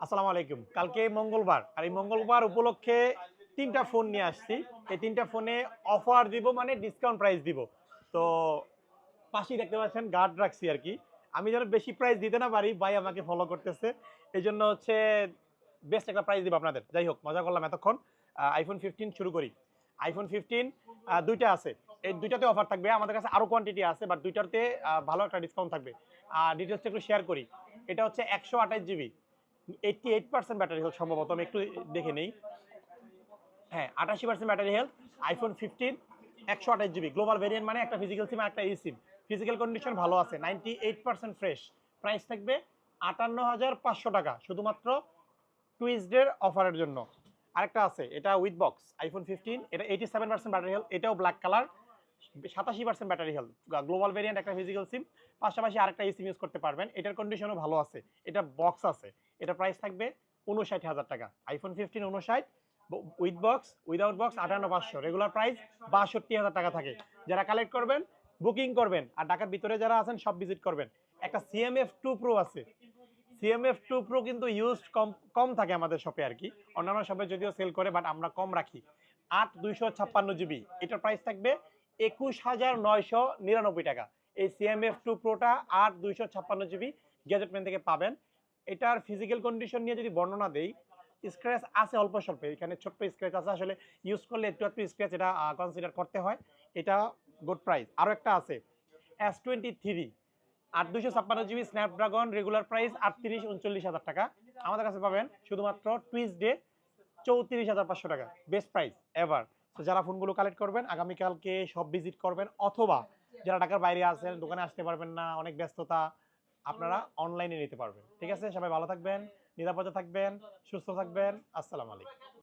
আসসালামু আলাইকুম। কালকে মঙ্গলবার আর এই মঙ্গলবার উপলক্ষে ৩টা ফোন নিয়ে আসছি। এই ৩টা ফোনে অফার দিব মানে ডিসকাউন্ট প্রাইস দিব। তো পাশেই দেখতে পাচ্ছেন গার্ড রাখছি আরকি। আমি যেন বেশি প্রাইস দিতে না পারি, ভাই আমাকে ফলো করতেছে। এজন্য হচ্ছে বেস্ট একটা প্রাইস দিব আপনাদের। যাই হোক মজা করলাম এতক্ষণ। iPhone 15 শুরু করি। iPhone 15 ২ টা আছে। এই ২ টাতে অফার থাকবে। আমাদের কাছে আরো কোয়ান্টিটি আছে বাট ২ টাতে ভালো একটা ডিসকাউন্ট থাকবে। ডিটেইলসটা একটু শেয়ার করি। এটা হচ্ছে ১২৮ জিবি। 88% ব্যাটারি হেলথ সম্ভবত আমি একটু দেখে নেই। হ্যাঁ 88% battery health. iPhone 15 128 GB global variant মানে একটা ফিজিক্যাল সিম আর একটা ই সিম। ফিজিক্যাল কন্ডিশন ভালো আছে 98% ফ্রেশ। প্রাইস থাকবে ৫৮,৫০০ টাকা শুধুমাত্র টুইসডের অফারের জন্য। আরেকটা আছে এটা উইথ বক্স iPhone 15 এটা 87% ব্যাটারি হেলথ, এটাও black colour, 87% battery health, global variant একটা ফিজিক্যাল সিম, পাশাপাশি আরেকটা সিম ইউজ করতে পারবেন। এটার কন্ডিশনও ভালো আছে, এটা বক্স আছে। এটা প্রাইস থাকবে ৫৯,০০০ টাকা। iPhone 15 59, with box without box ৫৮,৫০০, regular price ৬২,০০০ টাকা থাকে। যারা কালেক্ট করবেন বুকিং করবেন, আর ঢাকার ভিতরে যারা আছেন সব ভিজিট করবেন। একটা CMF2 Pro আছে। CMF2 Pro কিন্তু ইউজ কম কম থাকে আমাদের শপে আর কি, অন্যান্য শপে যদিও সেল করে বাট আমরা কম রাখি। ৮ ২৫৬ জিবি, এটার প্রাইস থাকবে ২১,৯৯৯ টাকা। এই CMF2 Proটা ৮ ২৫৬ জিবি গ্যাজেট ম্যান থেকে পাবেন। এটার ফিজিক্যাল কন্ডিশন নিয়ে যদি বর্ণনা দেই, স্ক্র্যাচ আছে অল্প স্বল্প, এখানে ছোট্ট স্ক্র্যাচ আছে, আসলে ইউজ করলে একটু একটু স্ক্র্যাচ এটা কনসিডার করতে হয়। এটা গুড প্রাইস। আরও একটা আছে S23, ৮ ২৫৬ GB Snapdragon, regular price ৩৮ ৩৯,০০০ টাকা। আমাদের কাছে পাবেন শুধুমাত্র টুইসডে ৩৪,৫০০ টাকা, বেস্ট প্রাইস এভার। তো যারা ফোনগুলো কালেক্ট করবেন আগামীকালকে সব ভিজিট করবেন, অথবা যারা ঢাকার বাইরে আছেন দোকানে আসতে পারবেন না, অনেক ব্যস্ততা, আপনারা অনলাইনে নিতে পারবেন। ঠিক আছে, সবাই ভালো থাকবেন, নিরাপদে থাকবেন, সুস্থ থাকবেন। আসসালামু আলাইকুম।